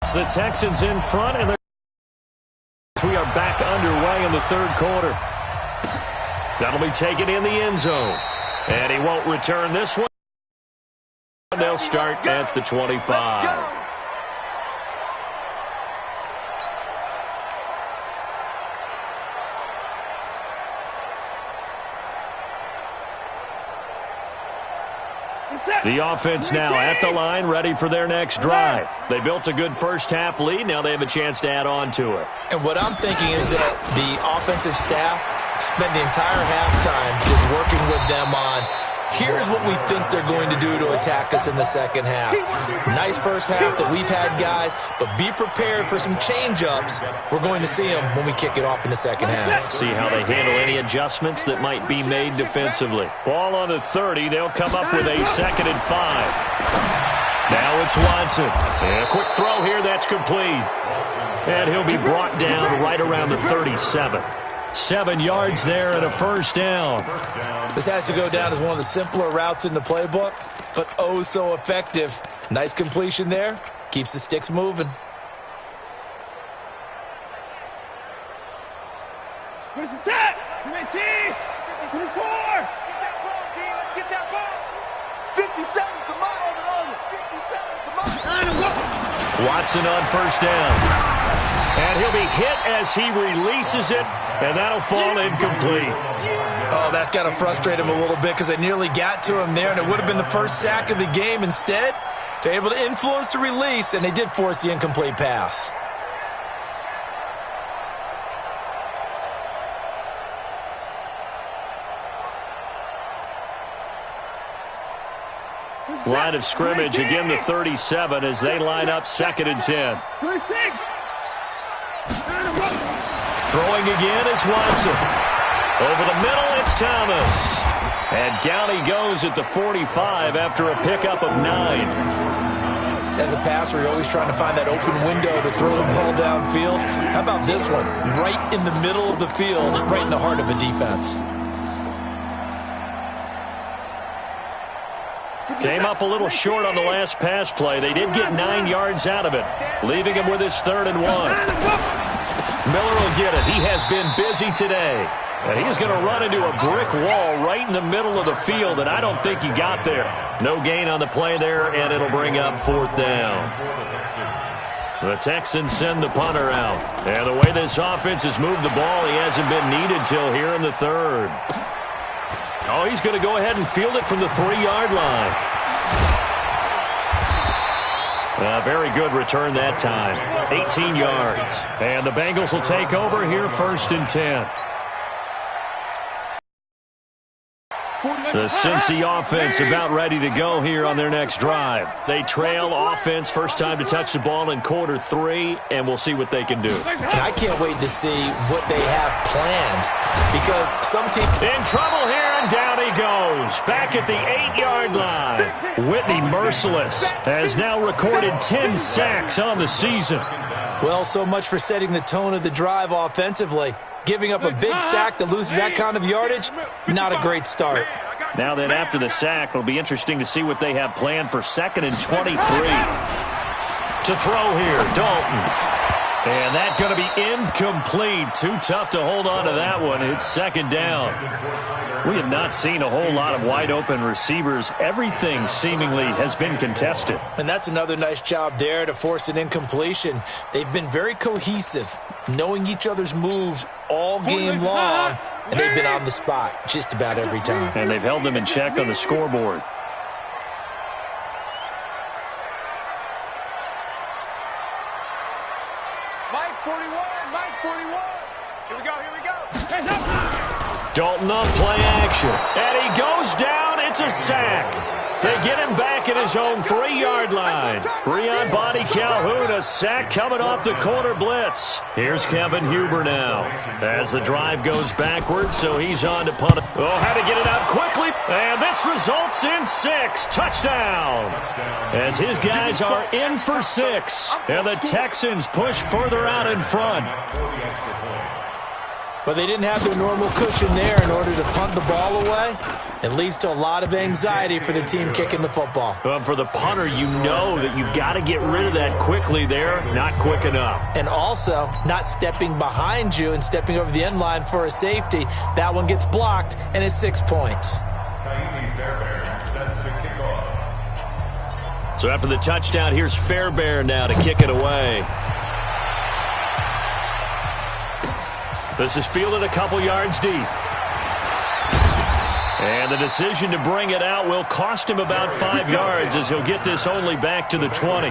It's the Texans in front, and we are back underway in the third quarter. That'll be taken in the end zone. And he won't return this one. They'll start at the 25. The offense now at the line, ready for their next drive. They built a good first-half lead. Now they have a chance to add on to it. And what I'm thinking is that the offensive staff spent the entire halftime just working with them on, here's what we think they're going to do to attack us in the second half. Nice first half that we've had, guys, but be prepared for some change-ups. We're going to see them when we kick it off in the second half. See how they handle any adjustments that might be made defensively. Ball on the 30. They'll come up with a 2nd and 5. Now it's Watson. And a quick throw here. That's complete. And he'll be brought down right around the 37. 7 yards there and a first down. This has to go down as one of the simpler routes in the playbook, but oh so effective. Nice completion there. Keeps the sticks moving. Where's the tap? Come in, T. 54. Get that ball, D. Let's get that ball. 57. Come on. 57. Come on. Watson on first down. And he'll be hit as he releases it, and that'll fall incomplete. Oh, that's got to frustrate him a little bit because they nearly got to him there, and it would have been the first sack of the game. Instead, they're able to influence the release, and they did force the incomplete pass. Line of scrimmage, again the 37 as they line up 2nd and 10. Throwing again is Watson. Over the middle, it's Thomas. And down he goes at the 45 after a pickup of 9. As a passer, you're always trying to find that open window to throw the ball downfield. How about this one? Right in the middle of the field, right in the heart of a defense. Came up a little short on the last pass play. They did get 9 yards out of it, leaving him with his 3rd and 1. Miller will get it. He has been busy today. And he's going to run into a brick wall right in the middle of the field, and I don't think he got there. No gain on the play there, and it'll bring up 4th down. The Texans send the punter out. And the way this offense has moved the ball, he hasn't been needed till here in the 3rd. Oh, he's going to go ahead and field it from the 3-yard line. Very good return that time. 18 yards. And the Bengals will take over here 1st and 10. The Cincy offense about ready to go here on their next drive. They trail offense, first time to touch the ball in quarter 3, and we'll see what they can do. And I can't wait to see what they have planned because some team in trouble here, and down he goes. Back at the 8-yard line. Whitney Merciless has now recorded 10 sacks on the season. Well, so much for setting the tone of the drive offensively. Giving up a big sack that loses that kind of yardage, not a great start. Now then, after the sack, it'll be interesting to see what they have planned for 2nd and 23. To throw here, Dalton. And that's going to be incomplete. Too tough to hold on to that one. It's 2nd down. We have not seen a whole lot of wide-open receivers. Everything seemingly has been contested. And that's another nice job there to force an incompletion. They've been very cohesive, knowing each other's moves all game long, and they've been on the spot just about every time. And they've held them in check on the scoreboard. Mike 41. Here we go. Dalton on play action. And he goes down. It's a sack. They get him back at his own 3-yard line. 3 on Bonnie Calhoun, a sack coming off the corner blitz. Here's Kevin Huber now as the drive goes backwards, so he's on to punt it. Oh, had to get it out quickly, and this results in 6. Touchdown. As his guys are in for 6, and the Texans push further out in front. But they didn't have their normal cushion there in order to punt the ball away. It leads to a lot of anxiety for the team kicking the football. Well, for the punter, you know that you've got to get rid of that quickly there. Not quick enough. And also, not stepping behind you and stepping over the end line for a safety. That one gets blocked, and it's 6 points. So after the touchdown, here's Fairbairn now to kick it away. This is fielded a couple yards deep. And the decision to bring it out will cost him about 5 yards as he'll get this only back to the 20.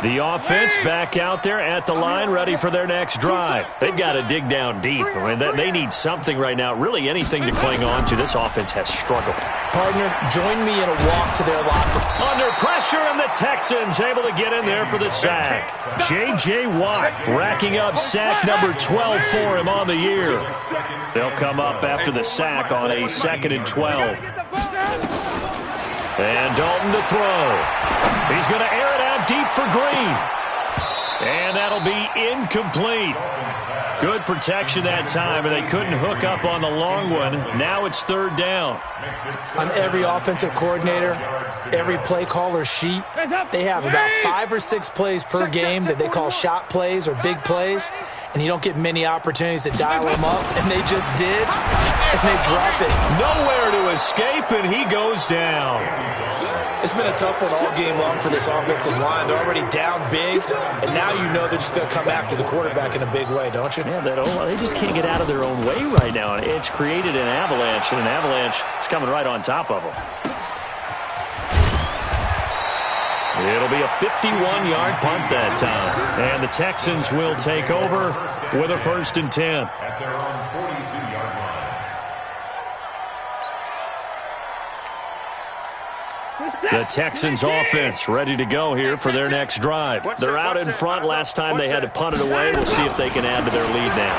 The offense back out there at the line, ready for their next drive. They've got to dig down deep. I mean, they need something right now, really anything to cling on to. This offense has struggled. Partner, join me in a walk to their locker. Under pressure, and the Texans able to get in there for the sack. J.J. Watt racking up sack number 12 for him on the year. They'll come up after the sack on a 2nd and 12. And Dalton to throw. He's going to air it out deep for Green. And that'll be incomplete. Good protection that time, and they couldn't hook up on the long one. Now it's 3rd down. On every offensive coordinator, every play caller sheet, they have about 5 or 6 plays per game that they call shot plays or big plays, and you don't get many opportunities to dial them up, and they just did, and they drop it. Nowhere to escape, and he goes down. It's been a tough one all game long for this offensive line. They're already down big, and now you know they're just going to come after the quarterback in a big way, don't you? Yeah, they just can't get out of their own way right now. It's created an avalanche, and an avalanche is coming right on top of them. It'll be a 51-yard punt that time, and the Texans will take over with a 1st and 10. The Texans offense ready to go here for their next drive. They're out in front. Last time they had to punt it away. We'll see if they can add to their lead now.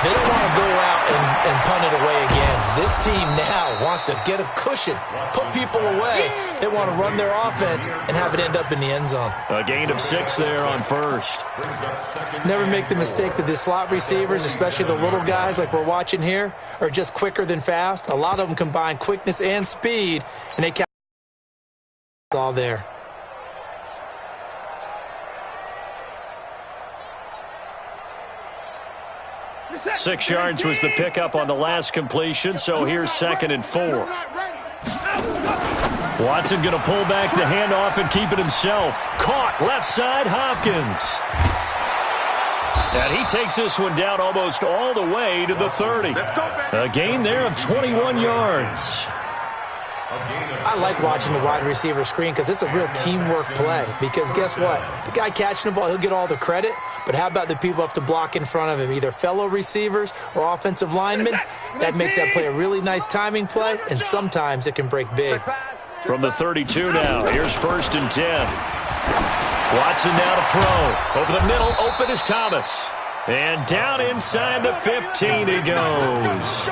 They don't want to go out and punt it away again. This team now wants to get a cushion, put people away. They want to run their offense and have it end up in the end zone. A gain of 6 there on 1st. Never make the mistake that the slot receivers, especially the little guys like we're watching here, are just quicker than fast. A lot of them combine quickness and speed, and they catch all there. Six yards was the pickup on the last completion, so here's 2nd and 4. Watson going to pull back the handoff and keep it himself. Caught left side, Hopkins. And he takes this one down almost all the way to the 30. A gain there of 21 yards. I like watching the wide receiver screen because it's a real teamwork play. Because guess what? The guy catching the ball, he'll get all the credit. But how about the people up to block in front of him, either fellow receivers or offensive linemen? That makes that play a really nice timing play, and sometimes it can break big. From the 32 now, here's 1st and 10. Watson now to throw. Over the middle, open is Thomas. And down inside the 15 he goes.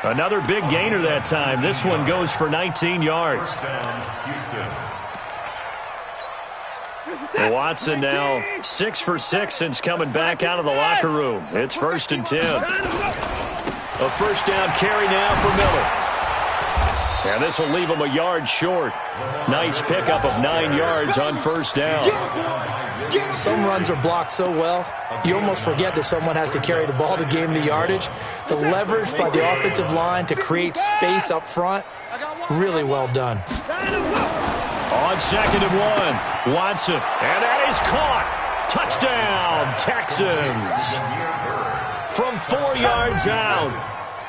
Another big gainer that time. This one goes for 19 yards. Watson now 6 for 6 since coming back out of the locker room. It's 1st and 10. A 1st down carry now for Miller. And this will leave him a yard short. Nice pickup of 9 yards on 1st down. Some runs are blocked so well, you almost forget that someone has to carry the ball to gain the yardage. The leverage by the offensive line to create space up front, really well done. On 2nd and 1, Watson. And that is caught. Touchdown, Texans. From 4 yards out,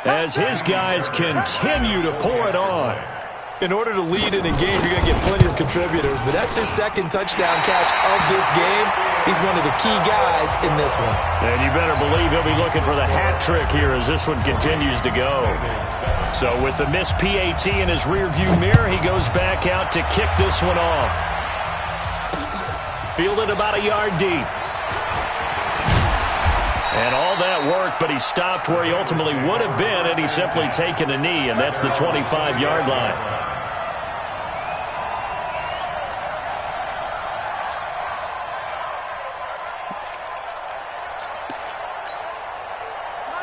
as his guys continue to pour it on. In order to lead in a game, you're going to get plenty of contributors, but that's his 2nd touchdown catch of this game. He's one of the key guys in this one. And you better believe he'll be looking for the hat trick here as this one continues to go. So with the missed PAT in his rearview mirror, he goes back out to kick this one off. Fielded about a yard deep. And all that worked, but he stopped where he ultimately would have been, and he's simply taken a knee, and that's the 25-yard line.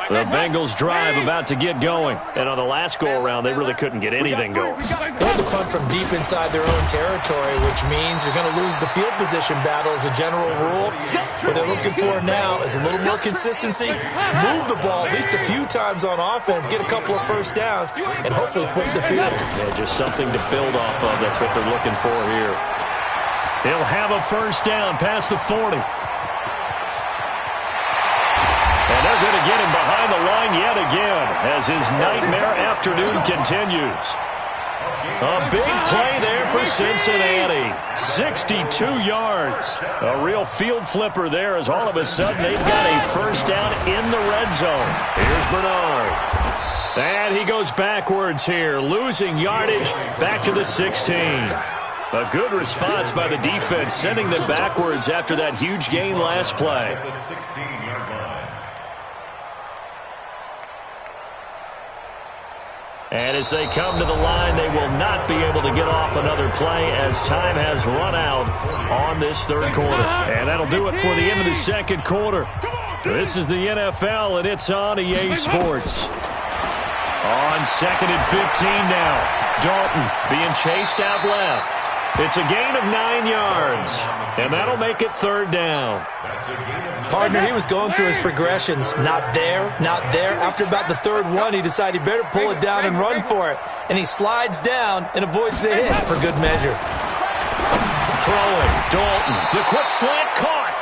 The Bengals drive about to get going. And on the last go-around, they really couldn't get anything going. They had to punt from deep inside their own territory, which means you're going to lose the field position battle as a general rule. What they're looking for now is a little more consistency, move the ball at least a few times on offense, get a couple of first downs, and hopefully flip the field. Yeah, just something to build off of. That's what they're looking for here. He'll have a first down past the 40. And they're going to get him behind the line yet again as his nightmare afternoon continues. A big play there for Cincinnati. 62 yards. A real field flipper there as all of a sudden they've got a first down in the red zone. Here's Bernard. And he goes backwards here, losing yardage back to the 16. A good response by the defense, sending them backwards after that huge gain last play. And as they come to the line, they will not be able to get off another play as time has run out on this third quarter. And that'll do it for the end of the second quarter. This is the NFL, and it's on EA Sports. On 2nd and 15 now. Dalton being chased out left. It's a gain of 9 yards, and that'll make it third down. Partner, he was going through his progressions. Not there, not there. After about the third one, he decided he better pull it down and run for it. And he slides down and avoids the hit for good measure. Throwing, Dalton, the quick slant caught.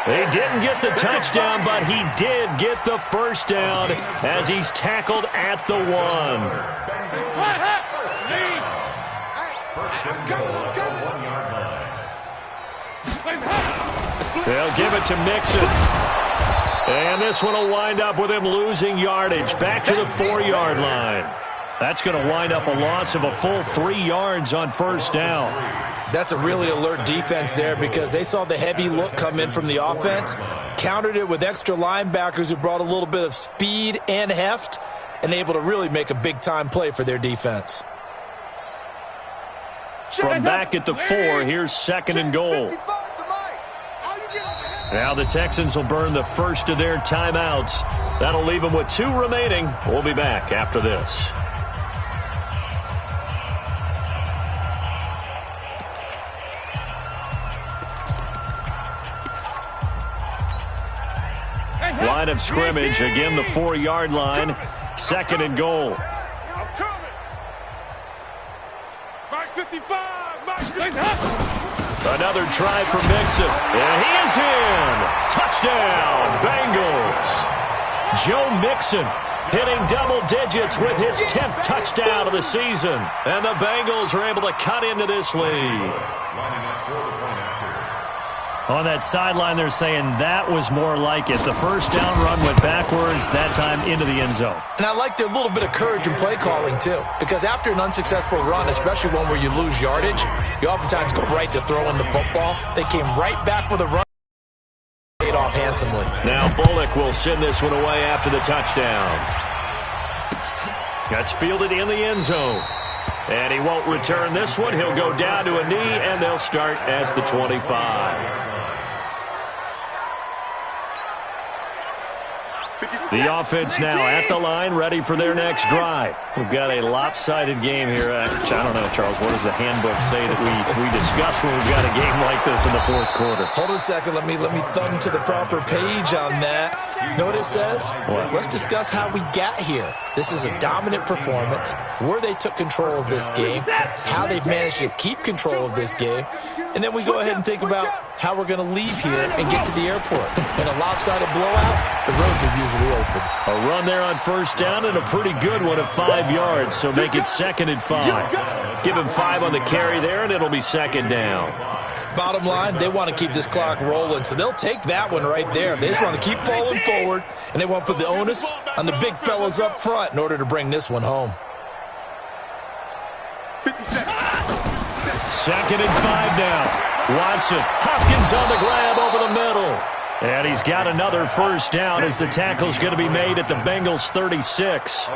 He didn't get the touchdown, but he did get the first down as he's tackled at the 1. They'll give it to Mixon. And this one will wind up with him losing yardage back to the 4-yard line. That's going to wind up a loss of a full 3 yards on first down. That's a really alert defense there because they saw the heavy look come in from the offense, countered it with extra linebackers who brought a little bit of speed and heft, and able to really make a big-time play for their defense. From back at the 4, here's 2nd and goal. Now the Texans will burn the first of their timeouts. That'll leave them with 2 remaining. We'll be back after this. Line of scrimmage, again the 4-yard line. 2nd and goal. Another try for Mixon. And he is in. Touchdown, Bengals. Joe Mixon hitting double digits with his 10th touchdown of the season. And the Bengals are able to cut into this lead. On that sideline, they're saying that was more like it. The first down run went backwards, that time into the end zone. And I like their little bit of courage in play calling, too. Because after an unsuccessful run, especially one where you lose yardage, you oftentimes go right to throwing the football. They came right back with a run. Paid off handsomely. Now Bullock will send this one away after the touchdown. That's fielded in the end zone. And he won't return this one. He'll go down to a knee, and they'll start at the 25. The offense now at the line, ready for their next drive. We've got a lopsided game here. I don't know, Charles, what does the handbook say that we discuss when we've got a game like this in the fourth quarter? Hold on a second. Let me thumb to the proper page on that. You know what it says? What? Let's discuss how we got here. This is a dominant performance, where they took control of this game, how they've managed to keep control of this game, and then we go ahead and think about how we're going to leave here and get to the airport. In a lopsided blowout, the roads are usually open. A run there on first down and a pretty good one of 5 yards, so make it 2nd and 5. Give him 5 on the carry there, and it'll be 2nd down. Bottom line, they want to keep this clock rolling, so they'll take that one right there. They just want to keep falling forward, and they want to put the onus on the big fellas up front in order to bring this one home. 2nd and 5 now. Watson, Hopkins on the grab over the middle. And he's got another first down as the tackle's going to be made at the Bengals 36.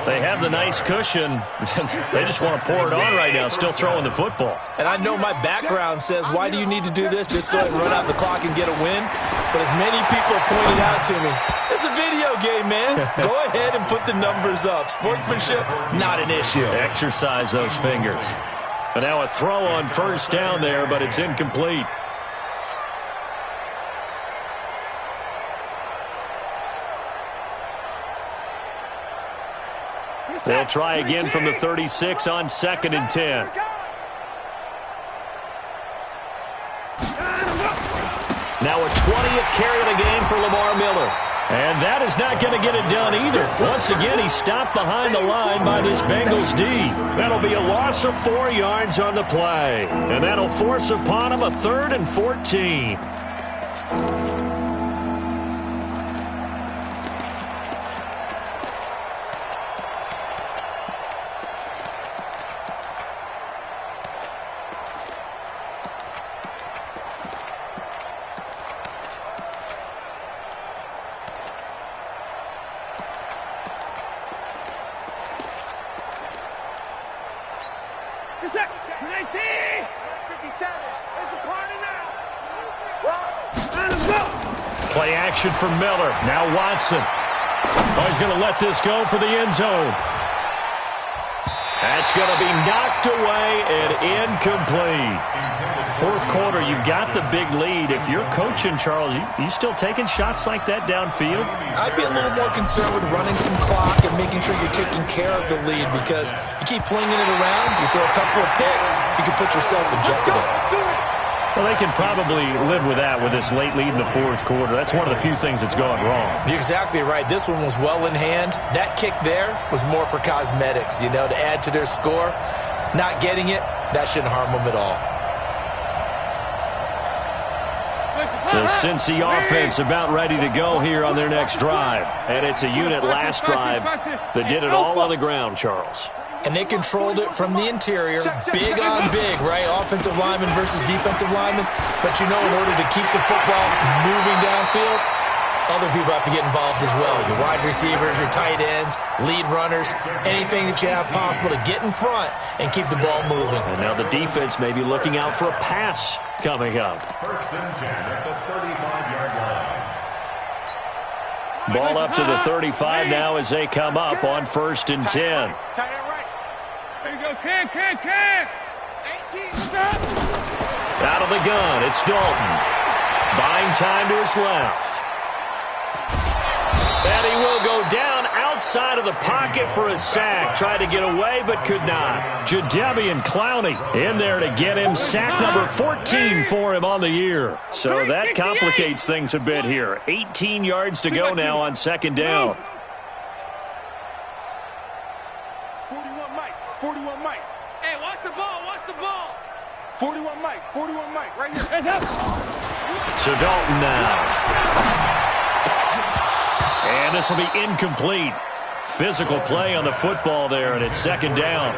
They have the nice cushion. They just want to pour it on right now, still throwing the football. And I know my background says, why do you need to do this? Just go ahead and run out the clock and get a win. But as many people have pointed out to me, it's a video game, man. Go ahead and put the numbers up. Sportsmanship, not an issue. Exercise those fingers. And now a throw on first down there, but it's incomplete. They'll try again from the 36 on 2nd and 10. Now a 20th carry of the game for Lamar Miller. And that is not going to get it done either. Once again, he's stopped behind the line by this Bengals D. That'll be a loss of 4 yards on the play. And that'll force upon him a 3rd and 14. Play action for Miller. Now Watson. Oh, he's going to let this go for the end zone. That's going to be knocked away and incomplete. 4th quarter, you've got the big lead. If you're coaching, Charles, you still taking shots like that downfield? I'd be a little more concerned with running some clock and making sure you're taking care of the lead, because you keep flinging it around, you throw a couple of picks, you can put yourself in jeopardy. Well, they can probably live with that with this late lead in the 4th quarter. That's one of the few things that's gone wrong. You're exactly right. This one was well in hand. That kick there was more for cosmetics, to add to their score. Not getting it, that shouldn't harm them at all. The Cincy offense about ready to go here on their next drive. And it's a unit last drive that did it all on the ground, Charles. And they controlled it from the interior, big on big, right? Offensive lineman versus defensive lineman. But in order to keep the football moving downfield, other people have to get involved as well. Your wide receivers, your tight ends, lead runners, anything that you have possible to get in front and keep the ball moving. And now the defense may be looking out for a pass coming up. 1st and 10 at the 35-yard line. Ball up to the 35 now as they come up on 1st and 10. There you go, Cam. 18. Out of the gun, it's Dalton. Buying time to his left. And he will go down outside of the pocket for a sack. Tried to get away, but could not. Jadeveon Clowney in there to get him. Sack number 14 for him on the year. So that complicates things a bit here. 18 yards to go now on 2nd down. 41 Mike. Hey, watch the ball. 41 Mike, right here. So Dalton now. And this will be incomplete. Physical play on the football there, and it's 2nd down.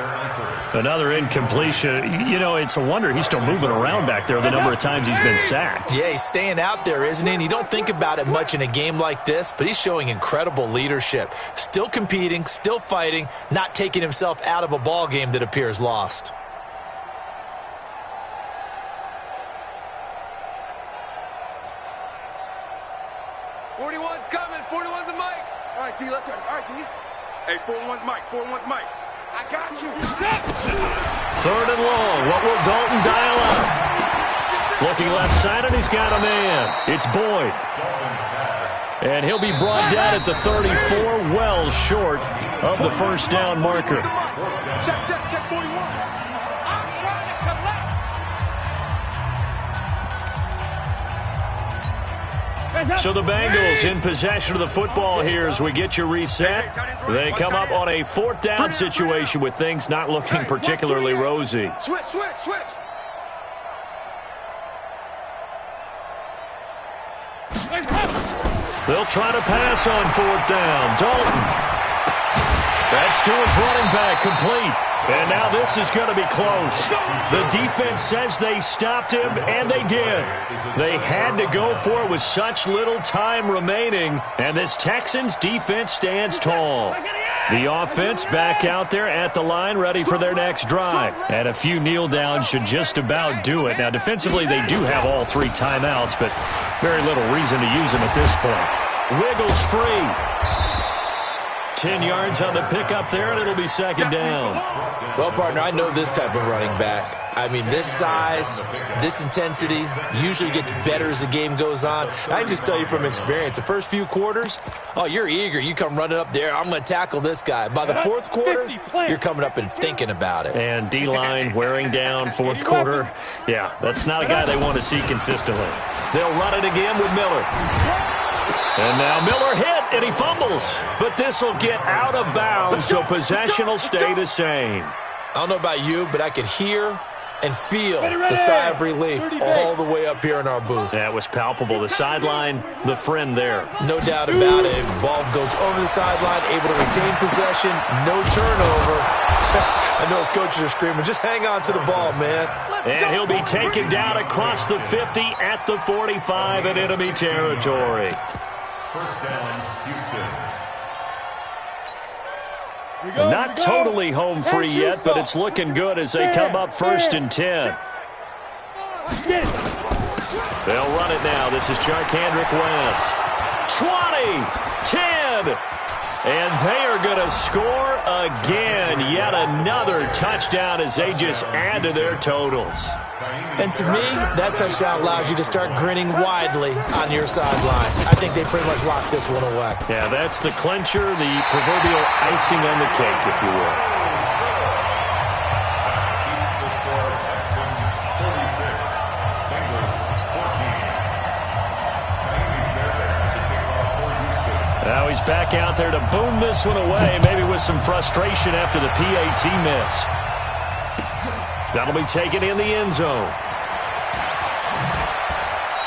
Another incompletion. It's a wonder he's still moving around back there the number of times he's been sacked. Yeah, he's staying out there, isn't he? And you don't think about it much in a game like this, but he's showing incredible leadership. Still competing, still fighting, not taking himself out of a ball game that appears lost. Coming. 41's a Mike. All right, D, let's turn. All right, D. Hey, 41's Mike. I got you. 3rd and long. What will Dalton dial up? Looking left side, and he's got a man. It's Boyd. And he'll be brought down at the 34, well short of the 1st down marker. Check 41. I'm trying to collect. So the Bengals in possession of the football here as we get you reset. They come up on a 4th down situation with things not looking particularly rosy. Switch. They'll try to pass on 4th down. Dalton. That's to his running back, complete. And now this is going to be close. The defense says they stopped him, and they did. They had to go for it with such little time remaining, and this Texans defense stands tall. The offense back out there at the line, ready for their next drive. And a few kneel downs should just about do it. Now, defensively, they do have all 3 timeouts, but very little reason to use them at this point. Wiggles free. 10 yards on the pickup there, and it'll be second down. Well, partner, I know this type of running back. I mean, this size, this intensity usually gets better as the game goes on. I can just tell you from experience, the first few quarters, oh, you're eager. You come running up there, I'm going to tackle this guy. By the fourth quarter, you're coming up and thinking about it. And D-line wearing down fourth quarter. Yeah, that's not a guy they want to see consistently. They'll run it again with Miller. And now Miller hit, and he fumbles. But this will get out of bounds, so possession will stay the same. I don't know about you, but I could hear and feel the sigh of relief all the way up here in our booth. That was palpable. The sideline, the friend there. No doubt about it. Ball goes over the sideline, able to retain possession, no turnover. I know his coaches are screaming, just hang on to the ball, man. And he'll be taken down across the 50 at the 45 in enemy territory. First down, Houston. Not totally home free yet, but it's looking good as they come up 1st and 10. They'll run it now. This is Charkandrick West. 20, 10, and they are going to score again. Yet another touchdown as they just add to their totals. And to me, that touchdown allows you to start grinning widely on your sideline. I think they pretty much locked this one away. Yeah, that's the clincher, the proverbial icing on the cake, if you will. Now he's back out there to boom this one away, maybe with some frustration after the PAT miss. That'll be taken in the end zone.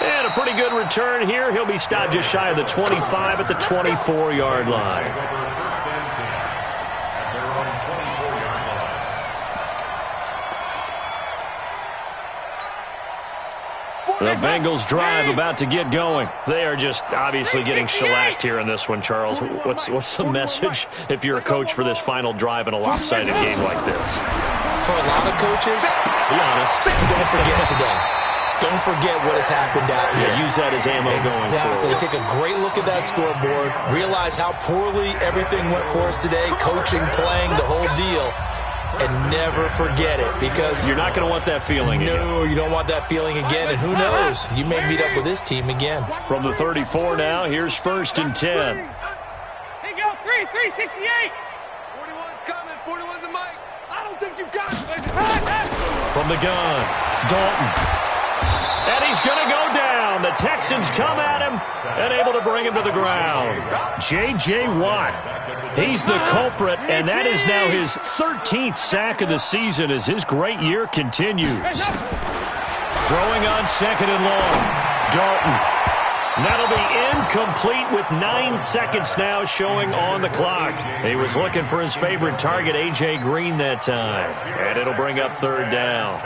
And a pretty good return here. He'll be stopped just shy of the 25 at the 24-yard line. The Bengals drive about to get going. They are just obviously getting shellacked here in this one, Charles. What's the message if you're a coach for this final drive in a lopsided game like this? For a lot of coaches, be honest, don't forget today. Don't forget what has happened out here. Yeah, use that as ammo going forward. Exactly. Take a great look at that scoreboard. Realize how poorly everything went for us today. Coaching, playing, the whole deal. And never forget it, because you're not going to want that feeling again. No, you don't want that feeling again. And who knows? You may meet up with this team again. From the 34 now, here's 1st and 10. Here you go, 368. 41's coming. 41's the mic. I don't think you got it. From the gun, Dalton. And he's going to go down. The Texans come at him and able to bring him to the ground. J.J. Watt, he's the culprit, and that is now his 13th sack of the season as his great year continues. Throwing on 2nd and long. Dalton. That'll be incomplete with 9 seconds now showing on the clock. He was looking for his favorite target, A.J. Green, that time. And it'll bring up 3rd down.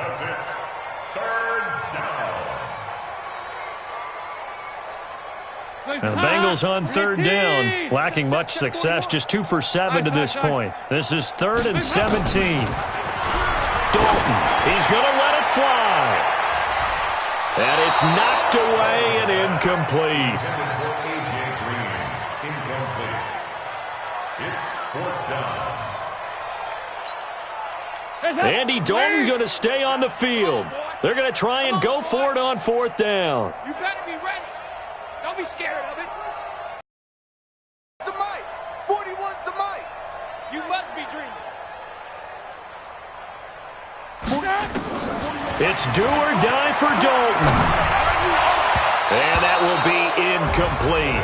And the Bengals on 3rd down, lacking much success, just 2 for 7 to this point. This is 3rd and 17. Dalton, he's going to let it fly. And it's knocked away and incomplete. Andy Dalton going to stay on the field. They're going to try and go for it on 4th down. You better be ready. Don't be scared of it. The mic. 41's the mic. You must be dreaming. It's do or die for Dalton. And that will be incomplete.